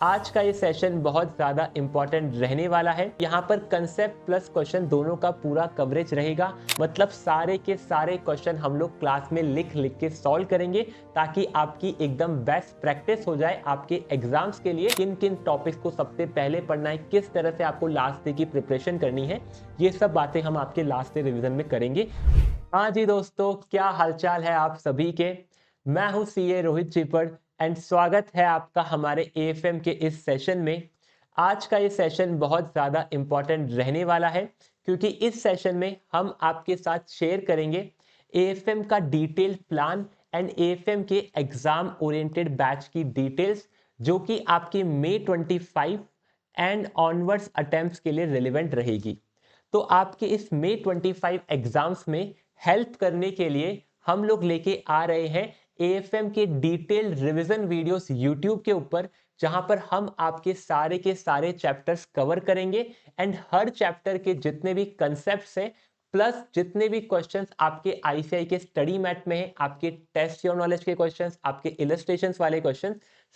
आज का ये सेशन बहुत ज़्यादा इम्पॉर्टेंट रहने वाला है। यहाँ पर कंसेप्ट प्लस क्वेश्चन दोनों का पूरा कवरेज रहेगा। मतलब सारे के सारे क्वेश्चन हम लोग क्लास में लिख लिख के सॉल्व करेंगे ताकि आपकी एकदम बेस्ट प्रैक्टिस हो जाए आपके एग्जाम्स के लिए। किन किन टॉपिक्स को सबसे पहले पढ़ना है, किस तरह से आपको लास्ट डे की प्रिपरेशन करनी है, ये सब बातें हम आपके लास्ट डे रिविजन में करेंगे। हाँ जी दोस्तों, क्या हालचाल है आप सभी के। मैं हूँ सीए रोहित चिपड़ एंड स्वागत है आपका हमारे एएफएम के इस सेशन में। आज का ये सेशन बहुत ज़्यादा इम्पॉर्टेंट रहने वाला है क्योंकि इस सेशन में हम आपके साथ शेयर करेंगे एएफएम का डिटेल प्लान एंड एएफएम के एग्जाम ओरिएंटेड बैच की डिटेल्स, जो कि आपकी मई 25 एंड ऑनवर्ड्स अटेम्प्ट्स के लिए रिलेवेंट रहेगी। तो आपके इस मई 25 एग्जाम्स में हेल्प करने के लिए हम लोग लेके आ रहे हैं एएफएम के डिटेल रिवीजन वीडियोस यूट्यूब के ऊपर, जहां पर हम आपके सारे के सारे चैप्टर्स कवर करेंगे एंड हर चैप्टर के जितने भी कंसेप्ट्स हैं प्लस जितने भी क्वेश्चंस आपके आईसीआई के स्टडी मैट में है, आपके टेस्ट योर नॉलेज के क्वेश्चंस, आपके इलस्ट्रेशंस वाले क्वेश्चंस,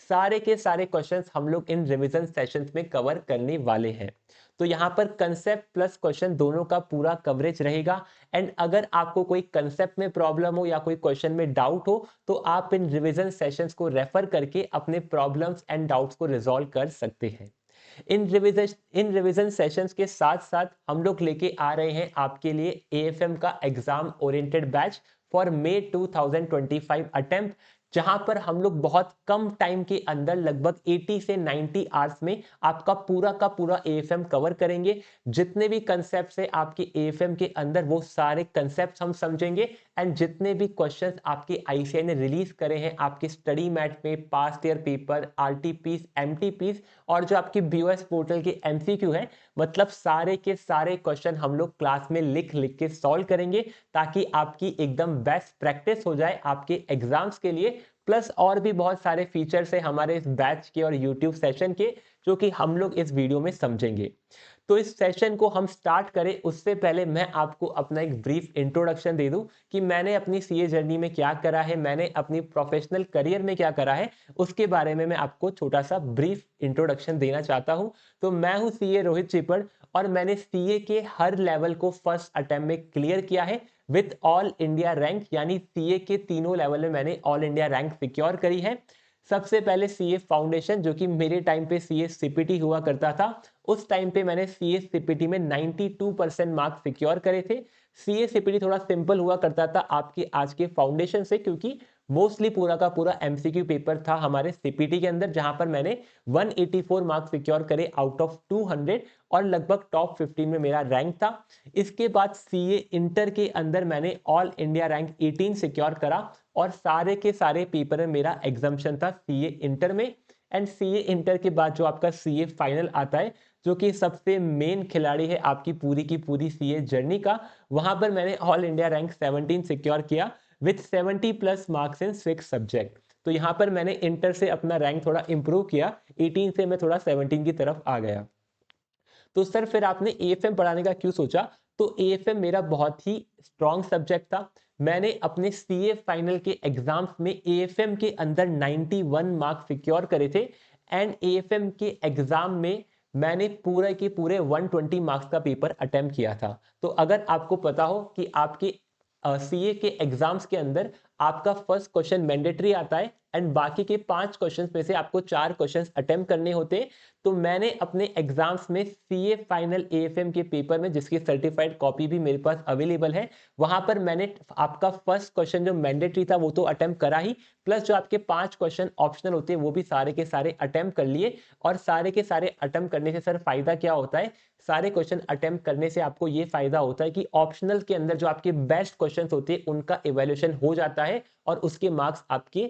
सारे के सारे क्वेश्चंस हम लोग इन रिवीजन सेशंस में कवर करने वाले हैं। तो यहाँ पर कंसेप्ट प्लस क्वेश्चन दोनों का पूरा कवरेज रहेगा एंड अगर आपको कोई कंसेप्ट में प्रॉब्लम हो या कोई क्वेश्चन में डाउट हो तो आप इन रिवीजन सेशंस को रेफर करके अपने प्रॉब्लम्स एंड डाउट्स को रिजॉल्व कर सकते हैं। इन रिवीजन सेशंस के साथ साथ हम लोग लेके आ रहे हैं आपके लिए एएफएम का exam oriented batch for May 2025 attempt, जहां पर हम लोग बहुत कम टाइम के अंदर लगभग 80 से 90 आवर्स में आपका पूरा का पूरा एएफएम कवर करेंगे। जितने भी कंसेप्ट्स है आपके एएफएम के अंदर वो सारे कंसेप्ट्स हम समझेंगे एंड जितने भी क्वेश्चंस आपके आईसीआई ने रिलीज करे हैं आपके स्टडी मैट में, past year paper, RTPs, MTPs और जो आपकी बीओएस पोर्टल के एमसीक्यू है, मतलब सारे के सारे क्वेश्चन हम लोग क्लास में लिख लिख के सॉल्व करेंगे ताकि आपकी एकदम बेस्ट प्रैक्टिस हो जाए आपके एग्जाम्स के लिए। प्लस और भी बहुत सारे फीचर्स है हमारे इस बैच के और यूट्यूब सेशन के, जो कि हम लोग इस वीडियो में समझेंगे। तो इस सेशन को हम स्टार्ट करें उससे पहले मैं आपको अपना एक ब्रीफ इंट्रोडक्शन दे दूं कि मैंने अपनी सीए जर्नी में क्या करा है, मैंने अपनी प्रोफेशनल करियर में क्या करा है, उसके बारे में मैं आपको छोटा सा ब्रीफ इंट्रोडक्शन देना चाहता हूं। तो मैं हूं सीए रोहित चिपड़ और मैंने सीए के हर लेवल को फर्स्ट अटेम्प्ट में क्लियर किया है विद ऑल इंडिया रैंक, यानी सीए के तीनों लेवल में मैंने ऑल इंडिया रैंक सिक्योर करी है। सबसे पहले सीए फाउंडेशन, जो कि मेरे टाइम पे सीए सीपीटी हुआ करता था, उस टाइम पे मैंने सीए सीपीटी में 92% मार्क्स सिक्योर करे थे। सीए सीपीटी थोड़ा सिंपल हुआ करता था आपके आज के फाउंडेशन से, क्योंकि मोस्टली पूरा का पूरा एमसीक्यू पेपर था हमारे सीपीटी के अंदर, जहां पर मैंने 184 मार्क्स सिक्योर करे आउट ऑफ 200 और लगभग टॉप 15 में मेरा रैंक था। इसके बाद सीए इंटर के अंदर मैंने ऑल इंडिया रैंक 18 सिक्योर करा और सारे के सारे पेपर में मेरा एग्जाम्शन था सीए इंटर में। एंड सीए इंटर के बाद जो आपका सीए फाइनल आता है, जो कि सबसे मेन खिलाड़ी है आपकी पूरी की पूरी सीए जर्नी का, वहां पर मैंने ऑल इंडिया रैंक 17 सिक्योर किया with 70 plus marks in 6 subject. तो यहाँ पर मैंने इंटर से अपना रैंक थोड़ा इंप्रूव किया, 18 से मैं थोड़ा 17 की तरफ आ गया। तो सर फिर आपने एएफएम पढ़ाने का क्यों सोचा। तो एएफएम मेरा बहुत ही स्ट्रॉन्ग सब्जेक्ट था। मैंने अपने सीए फाइनल के एग्जाम्स में एएफएम के अंदर 91 मार्क्स सिक्योर करे थे एंड एएफएम के एग्जाम में मैंने पूरे के पूरे 120 मार्क्स का पेपर अटेम्प्ट किया था। तो अगर आपको पता हो कि आपके सीए के एग्जाम्स के अंदर आपका फर्स्ट क्वेश्चन मैंडेटरी आता है एंड बाकी के 5 क्वेश्चंस में से आपको 4 क्वेश्चंस अटेम्प्ट करने होते हैं। तो मैंने अपने एग्जाम्स में सीए फाइनल एएफएम के पेपर में, जिसकी सर्टिफाइड कॉपी भी मेरे पास अवेलेबल है, वहां पर मैंने आपका फर्स्ट क्वेश्चन जो मैंडेटरी था वो तो अटेम्प्ट करा ही, प्लस जो आपके 5 क्वेश्चन ऑप्शनल होते हैं वो भी सारे के सारे अटेम्प्ट कर लिए। और सारे के सारे अटेम्प्ट करने से सर फायदा क्या होता है, सारे क्वेश्चन अटेम्प्ट करने से आपको ये फायदा होता है कि ऑप्शनल के अंदर जो आपके बेस्ट क्वेश्चंस होते हैं उनका इवैल्यूएशन हो जाता है और उसके मार्क्स आपके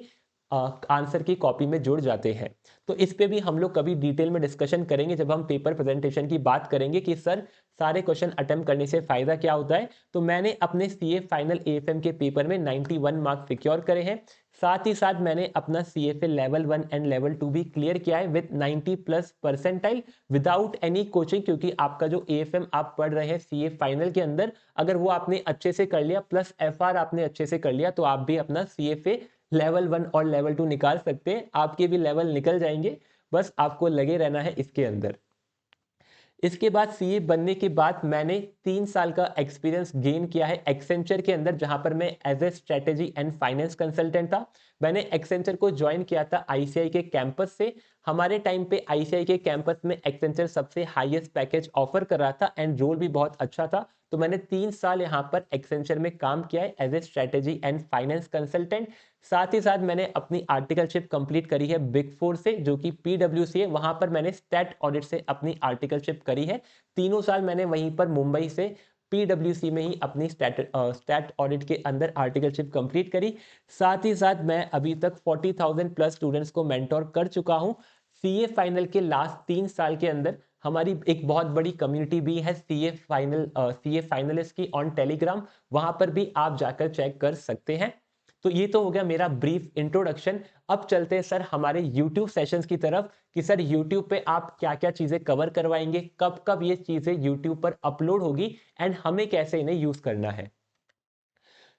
आंसर की कॉपी में जुड़ जाते हैं। तो इस पे भी हम लोग कभी डिटेल में डिस्कशन करेंगे जब हम पेपर प्रेजेंटेशन की बात करेंगे कि सर सारे क्वेश्चन अटेम्प्ट करने से फायदा क्या होता है। तो मैंने अपने सीए फाइनल एएफएम के पेपर में 91 मार्क्स सिक्योर करे हैं। साथ ही साथ मैंने अपना सीएफए लेवल 1 एंड लेवल 2 भी क्लियर किया है with 90 plus percentile without any coaching, क्योंकि आपका जो एएफएम आप पढ़ रहे हैं सीए फाइनल के अंदर, अगर वो आपने अच्छे से कर लिया प्लस एफआर आपने अच्छे से कर लिया, तो आप भी अपना सीएफए लेवल 1 और लेवल 2 निकाल सकते हैं। आपके भी लेवल निकल जाएंगे, बस आपको लगे रहना है इसके अंदर। इसके बाद सीए बनने के बाद मैंने 3 साल का एक्सपीरियंस गेन किया है एक्सेंचर के अंदर, जहां पर मैं as a strategy and finance consultant था। मैंने एक्सेंचर को ज्वाइन किया था आईसीआई के कैंपस से। हमारे टाइम पे आईसीआई के कैंपस में एक्सेंचर सबसे हाईएस्ट पैकेज ऑफर कर रहा था एंड रोल भी बहुत अच्छा था। तो मैंने 3 साल यहाँ पर एक्सेंचर में काम किया है as a strategy and finance consultant. साथ ही साथ मैंने अपनी आर्टिकलशिप कंप्लीट करी है बिग फोर से, जो कि पीडब्ल्यूसी है। वहां पर मैंने स्टैट ऑडिट से अपनी आर्टिकलशिप करी है। तीनों साल मैंने वहीं पर मुंबई से पीडब्ल्यूसी में ही अपनी स्टैट ऑडिट के अंदर आर्टिकलशिप कंप्लीट करी। साथ ही साथ मैं अभी तक 40,000 प्लस स्टूडेंट्स को मेंटोर कर चुका हूं। सीए फाइनल के लास्ट 3 साल के अंदर हमारी एक बहुत बड़ी कम्युनिटी भी है सीए फाइनलिस्ट की ऑन टेलीग्राम, वहां पर भी आप जाकर चेक कर सकते हैं। तो ये तो हो गया मेरा ब्रीफ इंट्रोडक्शन। अब चलते हैं सर हमारे YouTube सेशंस की तरफ कि सर YouTube पे आप क्या क्या चीजें कवर करवाएंगे, कब कब ये चीजें YouTube पर अपलोड होगी एंड हमें कैसे इन्हें यूज करना है।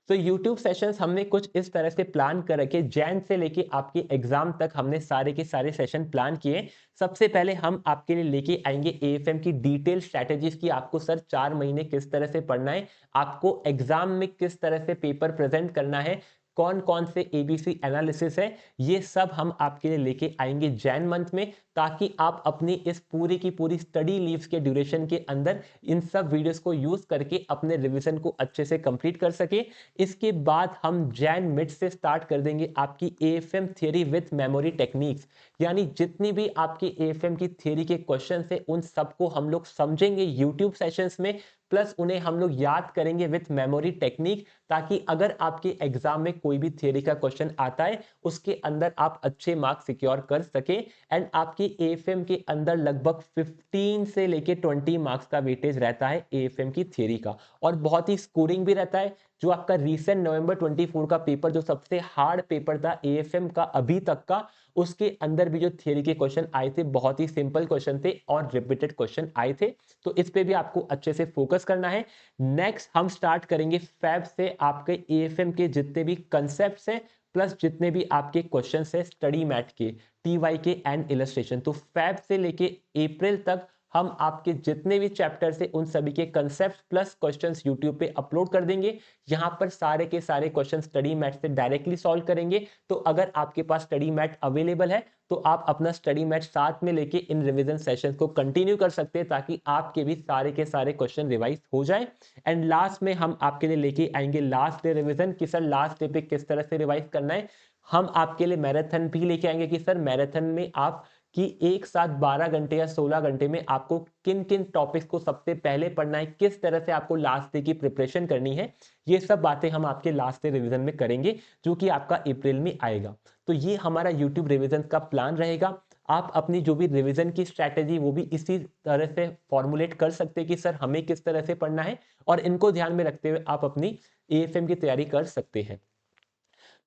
तो YouTube सेशंस हमने कुछ इस तरह से प्लान कर रखे, जैन से लेके आपके एग्जाम तक हमने सारे के सारे सेशन प्लान किए। सबसे पहले हम आपके लिए लेके आएंगे एएफएम की डिटेल स्ट्रैटेजीज की, आपको सर 4 महीने किस तरह से पढ़ना है, आपको एग्जाम में किस तरह से पेपर प्रेजेंट करना है, कौन कौन से एबीसी एनालिसिस है, ये सब हम आपके लिए लेके आएंगे जैन मंथ में, ताकि आप अपनी इस पूरी की पूरी स्टडी लीव्स के ड्यूरेशन के अंदर इन सब वीडियोस को यूज करके अपने रिवीजन को अच्छे से कंप्लीट कर सके। इसके बाद हम जैन मिड से स्टार्ट कर देंगे आपकी AFM theory with memory techniques, यानी जितनी भी आपकी एएफएम की थ्योरी के क्वेश्चन है उन सबको हम लोग समझेंगे यूट्यूब सेशंस में, प्लस उन्हें हम लोग याद करेंगे विथ मेमोरी टेक्निक, ताकि अगर आपके एग्जाम में कोई भी थ्योरी का क्वेश्चन आता है उसके अंदर आप अच्छे मार्क्स सिक्योर कर सके। एंड आपकी एएफएम के अंदर लगभग 15 से लेके 20 मार्क्स का वेटेज रहता है एएफएम की थ्योरी का, और बहुत ही स्कोरिंग भी रहता है। जो आपका रीसेंट नवंबर 24 का पेपर, जो सबसे हार्ड पेपर था एएफएम का अभी तक का, उसके अंदर भी जो थ्योरी के क्वेश्चन आए थे बहुत ही सिंपल क्वेश्चन थे और रिपीटेड क्वेश्चन आए थे। तो इस पे भी आपको अच्छे से फोकस करना है। नेक्स्ट हम स्टार्ट करेंगे फैब से आपके एएफएम के जितने भी कंसेप्ट्स हैं, प्लस जितने भी आपके क्वेश्चंस है स्टडी मैट के, टीवाई के एंड इलस्ट्रेशन। तो फैब से लेके अप्रैल तक हम आपके जितने भी चैप्टर्स है उन सभी के कंसेप्ट प्लस क्वेश्चंस यूट्यूब पे अपलोड कर देंगे। यहां पर सारे के सारे क्वेश्चन स्टडी मैट से डायरेक्टली सॉल्व करेंगे। तो अगर आपके पास स्टडी मैट अवेलेबल है तो आप अपना स्टडी मैट साथ में लेके इन रिवीजन सेशंस को कंटिन्यू कर सकते हैं, ताकि आपके भी सारे के सारे क्वेश्चन रिवाइज हो जाए। एंड लास्ट में हम आपके लिए लेके आएंगे लास्ट डे रिवीजन कि सर लास्ट डे पे किस तरह से रिवाइज करना है। हम आपके लिए मैराथन भी लेके आएंगे कि सर मैराथन में आप कि एक साथ 12 घंटे या 16 घंटे में आपको किन किन टॉपिक्स को सबसे पहले पढ़ना है, किस तरह से आपको लास्ट डे की प्रिपरेशन करनी है, ये सब बातें हम आपके लास्ट डे रिवीजन में करेंगे, जो कि आपका अप्रैल में आएगा। तो ये हमारा यूट्यूब रिवीजन का प्लान रहेगा। आप अपनी जो भी रिवीजन की स्ट्रैटेजी वो भी इसी तरह से फॉर्मुलेट कर सकते हैं कि सर हमें किस तरह से पढ़ना है, और इनको ध्यान में रखते हुए आप अपनी एएफएम की तैयारी कर सकते हैं।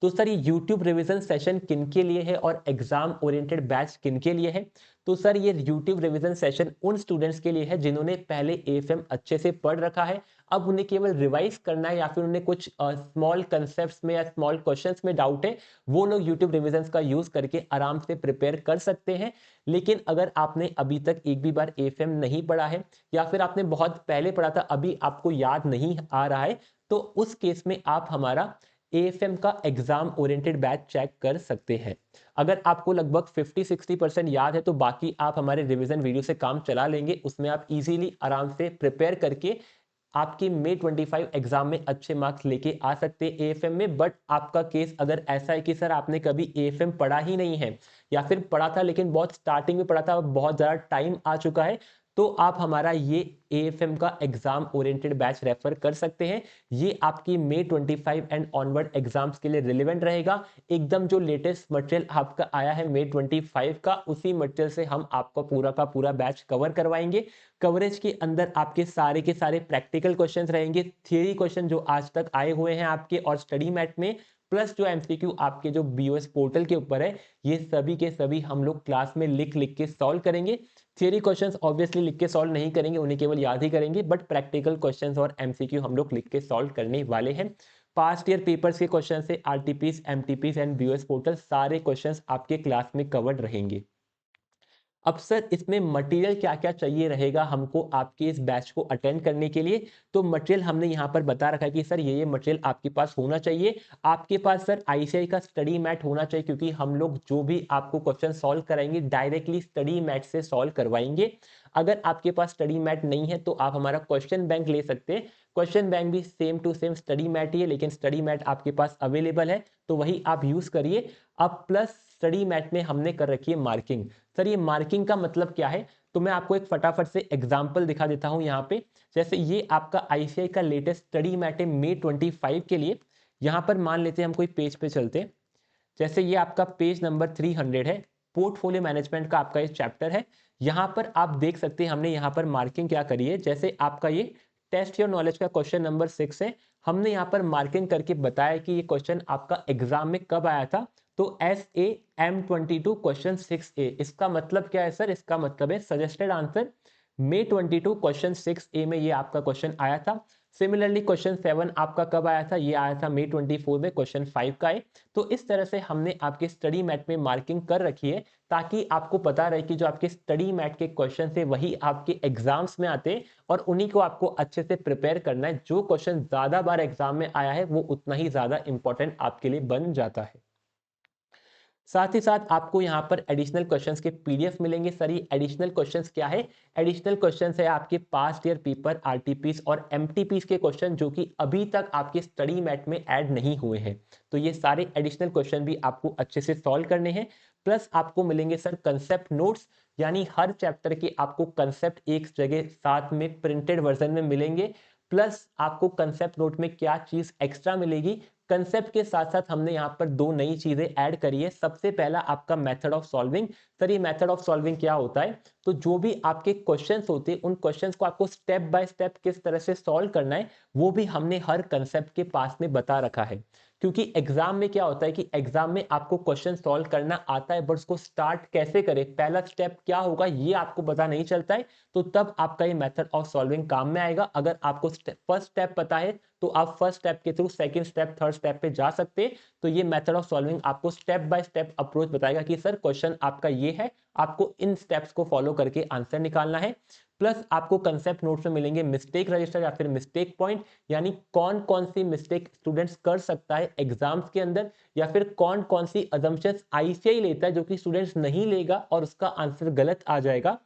तो सर ये YouTube रिवीजन सेशन किन के लिए है और एग्जाम ओरिएंटेड बैच किन के लिए है? तो सर ये YouTube रिवीजन सेशन उन स्टूडेंट्स के लिए है जिन्होंने पहले एएफएम अच्छे से पढ़ रखा है, अब उन्हें केवल रिवाइज करना है, या फिर उन्हें कुछ स्मॉल कंसेप्ट्स में या स्मॉल क्वेश्चंस में डाउट है, वो लोग YouTube रिवीजन का यूज करके आराम से प्रिपेयर कर सकते हैं। लेकिन अगर आपने अभी तक एक भी बार एएफएम नहीं पढ़ा है, या फिर आपने बहुत पहले पढ़ा था अभी आपको याद नहीं आ रहा है, तो उस केस में आप हमारा एएफएम का एग्जाम ओरिएंटेड बैच चेक कर सकते हैं। अगर आपको लगभग 50-60% याद है तो बाकी आप हमारे रिवीजन वीडियो से काम चला लेंगे, उसमें आप इजीली आराम से प्रिपेयर करके आपकी May 25 एग्जाम में अच्छे मार्क्स लेके आ सकते हैं एएफएम में। बट आपका केस अगर ऐसा है कि सर आपने कभी एएफएम पढ़ा ही नहीं है, या फिर पढ़ा था लेकिन बहुत स्टार्टिंग में पढ़ा था, बहुत ज़्यादा टाइम आ चुका है, तो आप हमारा ये एएफएम का एग्जाम ओरिएंटेड बैच रेफर कर सकते हैं। ये आपकी May 25 एंड ऑनवर्ड एग्जाम्स के लिए रिलेवेंट रहेगा। एकदम जो लेटेस्ट मटेरियल आपका आया है May 25 का, उसी मटेरियल से हम आपको पूरा का पूरा बैच कवर करवाएंगे। कवरेज के अंदर आपके सारे के सारे प्रैक्टिकल क्वेश्चंस रहेंगे, थियरी क्वेश्चन जो आज तक आए हुए हैं आपके और स्टडी मैट में, प्लस जो एमसीक्यू आपके जो बीओएस पोर्टल के ऊपर है, ये सभी के सभी हम लोग क्लास में लिख लिख के सॉल्व करेंगे। थियरी क्वेश्चंस ऑब्वियसली लिख के सॉल्व नहीं करेंगे, उन्हें केवल याद ही करेंगे, बट प्रैक्टिकल क्वेश्चंस और एमसीक्यू हम लोग लिख के सॉल्व करने वाले हैं। पास्ट ईयर पेपर्स के क्वेश्चन से RTPs, MTPs and BOS portal सारे क्वेश्चंस आपके क्लास में कवर्ड रहेंगे। अब सर इसमें मटेरियल क्या क्या चाहिए रहेगा हमको आपके इस बैच को अटेंड करने के लिए, तो मटेरियल हमने यहाँ पर बता रखा है कि सर ये मटेरियल आपके पास होना चाहिए। आपके पास सर आईसीआई का स्टडी मैट होना चाहिए, क्योंकि हम लोग जो भी आपको क्वेश्चन सॉल्व कराएंगे डायरेक्टली स्टडी मैट से सॉल्व करवाएंगे। अगर आपके पास स्टडी मैट नहीं है तो आप हमारा क्वेश्चन बैंक ले सकते हैं। क्वेश्चन बैंक भी same to same study mat ही है, लेकिन स्टडी मैट आपके पास अवेलेबल है तो वही आप यूज करिए। अब प्लस स्टडी मैट में हमने कर रखी है मार्किंग। सर ये मार्किंग का मतलब क्या है, तो मैं आपको एक फटाफट से एग्जांपल दिखा देता हूं यहाँ पे। जैसे ये आपका आईसीआई का लेटेस्ट स्टडी मैट है मई 25 के लिए। यहाँ पर मान लेते हैं हम कोई पेज पे चलते हैं। जैसे ये आपका पेज नंबर 300 है, पोर्टफोलियो मैनेजमेंट का आपका ये चैप्टर है। यहाँ पर आप देख सकते हैं हमने यहाँ पर मार्किंग क्या करी है। जैसे आपका ये टेस्ट योर नॉलेज का क्वेश्चन नंबर 6 है, हमने यहाँ पर मार्किंग करके बताया कि ये क्वेश्चन आपका एग्जाम में कब आया था। तो SAM22 क्वेश्चन 6A, इसका मतलब क्या है सर, इसका मतलब है सजेस्टेड आंसर मई 22 क्वेश्चन 6A में ये आपका क्वेश्चन आया था। सिमिलरली क्वेश्चन 7 आपका कब आया था, ये आया था मई 24 में क्वेश्चन 5 का है। तो इस तरह से हमने आपके स्टडी मैट में मार्किंग कर रखी है, ताकि आपको पता रहे कि जो आपके स्टडी मैट के क्वेश्चन है वही आपके एग्जाम्स में आते हैं और उन्हीं को आपको अच्छे से प्रिपेयर करना है। जो क्वेश्चन ज्यादा बार एग्जाम में आया है वो उतना ही ज्यादा इंपॉर्टेंट आपके लिए बन जाता है। साथ ही साथ आपको यहाँ पर एडिशनल क्वेश्चंस के पीडीएफ मिलेंगे। सर ये एडिशनल क्वेश्चंस क्या है, एडिशनल क्वेश्चंस है आपके पास्ट ईयर पेपर आरटीपीस और एमटीपीस के क्वेश्चन जो कि अभी तक आपके स्टडी मैट में ऐड नहीं हुए हैं। तो ये सारे एडिशनल क्वेश्चन भी आपको अच्छे से सॉल्व करने हैं। प्लस आपको मिलेंगे सर कंसेप्ट नोट्स, यानी हर चैप्टर के आपको कंसेप्ट एक जगह साथ में प्रिंटेड वर्जन में मिलेंगे। प्लस आपको कंसेप्ट नोट में क्या चीज एक्स्ट्रा मिलेगी, कंसेप्ट के साथ साथ हमने यहाँ पर दो नई चीजें ऐड करी है। सबसे पहला आपका मेथड ऑफ सॉल्विंग। सर ये मेथड ऑफ सॉल्विंग क्या होता है, तो जो भी आपके क्वेश्चंस होते हैं उन क्वेश्चंस को आपको स्टेप बाय स्टेप किस तरह से सॉल्व करना है वो भी हमने हर कंसेप्ट के पास में बता रखा है। क्योंकि एग्जाम में क्या होता है कि एग्जाम में आपको क्वेश्चन सॉल्व करना आता है, बट उसको स्टार्ट कैसे करें, पहला स्टेप क्या होगा ये आपको पता नहीं चलता है। तो तब आपका ये मेथड ऑफ सॉल्विंग काम में आएगा। अगर आपको फर्स्ट स्टेप पता है तो आप फर्स्ट स्टेप के through second step third step पे जा सकते हैं। तो ये मेथड ऑफ सॉल्विंग आपको स्टेप बाय स्टेप अप्रोच बताएगा कि सर क्वेश्चन आपका ये है, आपको इन स्टेप्स को फॉलो करके आंसर निकालना है। प्लस आपको कंसेप्ट नोट्स में मिलेंगे मिस्टेक रजिस्टर या फिर मिस्टेक पॉइंट, यानी कौन कौन सी मिस्टेक स्टूडेंट्स कर सकता है एग्जाम्स के अंदर, या फिर कौन कौन सी अजम्पशंस आईसीआई लेता है जो कि स्टूडेंट्स नहीं लेगा और उसका आंसर गलत आ जाएगा।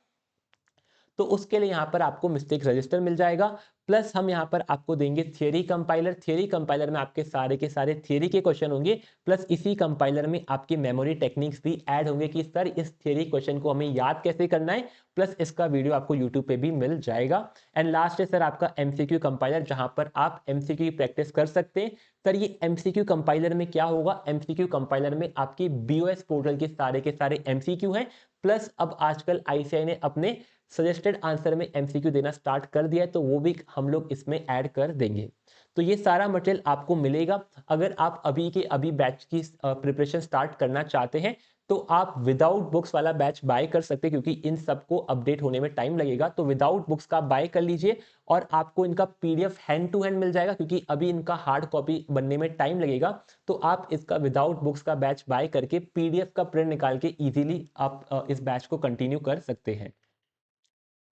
तो उसके लिए यहाँ पर आपको मिस्टेक रजिस्टर मिल जाएगा। प्लस हम यहाँ पर आपको देंगे थियरी कंपाइलर। थियरी कंपाइलर में आपके सारे के सारे थियरी के क्वेश्चन होंगे। प्लस इसी कंपाइलर में आपकी मेमोरी टेक्निक्स भी ऐड होंगे कि सर इस थियरी क्वेश्चन को हमें याद कैसे करना है। प्लस इसका वीडियो आपको यूट्यूब पे भी मिल जाएगा। एंड लास्ट है सर आपका एमसीक्यू कंपाइलर, जहां पर आप एमसीक्यू की प्रैक्टिस कर सकते हैं। सर ये एमसीक्यू कंपाइलर में क्या होगा, एमसीक्यू कंपाइलर में आपकी बीओएस पोर्टल के सारे एमसीक्यू हैं। प्लस अब आजकल आईसीआई ने अपने सजेस्टेड आंसर में एमसीक्यू देना स्टार्ट कर दिया है, तो वो भी हम लोग इसमें ऐड कर देंगे। तो ये सारा मटेरियल आपको मिलेगा। अगर आप अभी के अभी बैच की प्रिपरेशन स्टार्ट करना चाहते हैं तो आप विदाउट बुक्स वाला बैच बाय कर सकते हैं, क्योंकि इन सबको अपडेट होने में टाइम लगेगा। तो विदाउट बुक्स का बाय कर लीजिए और आपको इनका पीडीएफ हैंड टू हैंड मिल जाएगा, क्योंकि अभी इनका हार्ड कॉपी बनने में टाइम लगेगा। तो आप इसका विदाउट बुक्स का बैच बाय करके पीडीएफ का प्रिंट निकाल के इजीली आप इस बैच को कंटिन्यू कर सकते हैं।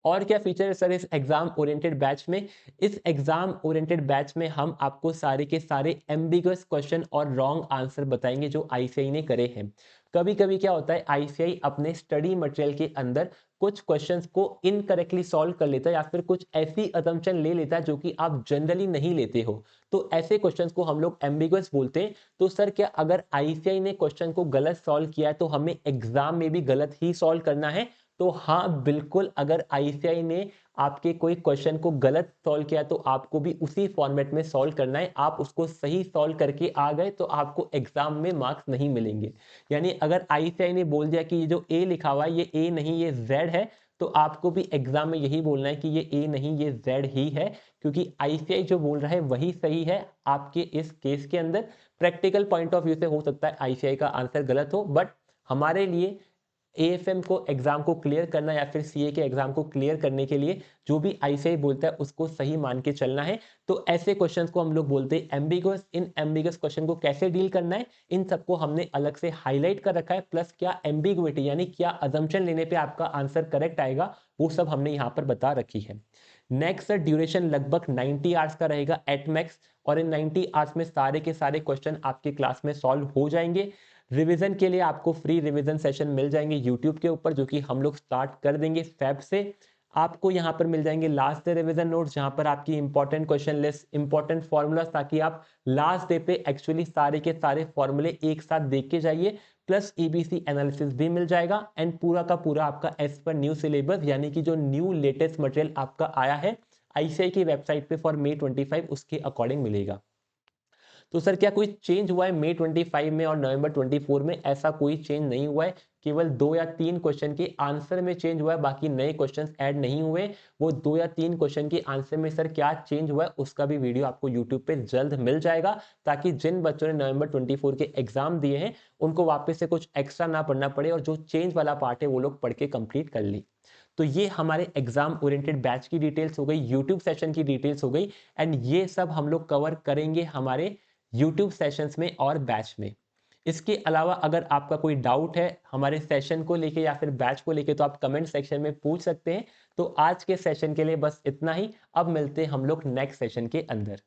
और क्या फीचर है सर इस एग्जाम ओरिएंटेड बैच में, इस एग्जाम ओरिएंटेड बैच में हम आपको सारे के सारे एम्बिगुअस क्वेश्चन और रॉन्ग आंसर बताएंगे जो आईसीआई ने करे हैं। कभी कभी क्या होता है आईसीआई अपने स्टडी मटेरियल के अंदर कुछ क्वेश्चंस को इनकरेक्टली सॉल्व कर लेता है, या फिर कुछ ऐसी असम्पशन ले लेता है जो कि आप जनरली नहीं लेते हो। तो ऐसे क्वेश्चंस को हम लोग एम्बिगुअस बोलते हैं। तो सर क्या अगर आईसीआई ने क्वेश्चन को गलत सॉल्व किया है तो हमें एग्जाम में भी गलत ही सॉल्व करना है? तो हाँ बिल्कुल, अगर आईसीआई ने आपके कोई क्वेश्चन को गलत सॉल्व किया तो आपको भी उसी फॉर्मेट में सॉल्व करना है। आप उसको सही सॉल्व करके आ गए तो आपको एग्जाम में मार्क्स नहीं मिलेंगे। यानी अगर आईसीआई ने बोल दिया कि ये जो ए लिखा हुआ है ये ए नहीं ये जेड है, तो आपको भी एग्जाम में यही बोलना है कि ये ए नहीं ये जेड ही है, क्योंकि आईसीआई जो बोल रहा है वही सही है आपके इस केस के अंदर। प्रैक्टिकल पॉइंट ऑफ व्यू से हो सकता है आईसीआई का आंसर गलत हो, बट हमारे लिए एएफएम को एग्जाम को क्लियर करना या फिर सीए के एग्जाम को क्लियर करने के लिए जो भी आईसीआई बोलता है उसको सही मान के चलना है। तो ऐसे क्वेश्चंस को हम लोग बोलते हैं एम्बिगुअस। इन एम्बिगुअस क्वेश्चन को कैसे डील करना है, इन सबको हमने अलग से हाईलाइट कर रखा है। प्लस क्या एम्बिगुइटी यानी क्या अजम्पशन लेने पे आपका आंसर करेक्ट आएगा, वो सब हमने यहाँ पर बता रखी है। नेक्स्ट ड्यूरेशन लगभग 90 आवर्स का रहेगा एट मैक्स, और इन 90 आवर्स में सारे के सारे क्वेश्चन आपके क्लास में सॉल्व हो जाएंगे। रिवीजन के लिए आपको फ्री रिवीजन सेशन मिल जाएंगे यूट्यूब के ऊपर, जो कि हम लोग स्टार्ट कर देंगे फेब से। आपको यहाँ पर मिल जाएंगे लास्ट डे रिवीजन नोट्स, जहाँ पर आपकी important question list, important formulas, ताकि आप लास्ट डे पे एक्चुअली सारे के सारे फॉर्मूले एक साथ देख के जाइए। प्लस ईबीसी एनालिसिस भी मिल जाएगा एंड पूरा का पूरा आपका एज पर न्यू सिलेबस यानी कि जो न्यू लेटेस्ट मटेरियल आपका आया है आईसीआई की वेबसाइट पे फॉर May 25 उसके अकॉर्डिंग मिलेगा। तो सर क्या कोई चेंज हुआ है May 25 में और November 24 में? ऐसा कोई चेंज नहीं हुआ है, केवल 2 या 3 क्वेश्चन के आंसर में चेंज हुआ है, बाकी नए क्वेश्चंस ऐड नहीं हुए। वो 2 या 3 क्वेश्चन के आंसर में सर क्या चेंज हुआ है उसका भी वीडियो आपको यूट्यूब पे जल्द मिल जाएगा, ताकि जिन बच्चों ने November 24 के एग्जाम दिए हैं उनको वापस से कुछ एक्स्ट्रा ना पढ़ना पड़े और जो चेंज वाला पार्ट है वो लोग पढ़ के कंप्लीट कर ली। तो ये हमारे एग्जाम ओरिएंटेड बैच की डिटेल्स हो गई, यूट्यूब सेशन की डिटेल्स हो गई, एंड ये सब हम लोग कवर करेंगे हमारे यूट्यूब सेशंस में और बैच में। इसके अलावा अगर आपका कोई डाउट है हमारे सेशन को लेके या फिर बैच को लेके, तो आप कमेंट सेक्शन में पूछ सकते हैं। तो आज के सेशन के लिए बस इतना ही, अब मिलते हैं हम लोग नेक्स्ट सेशन के अंदर।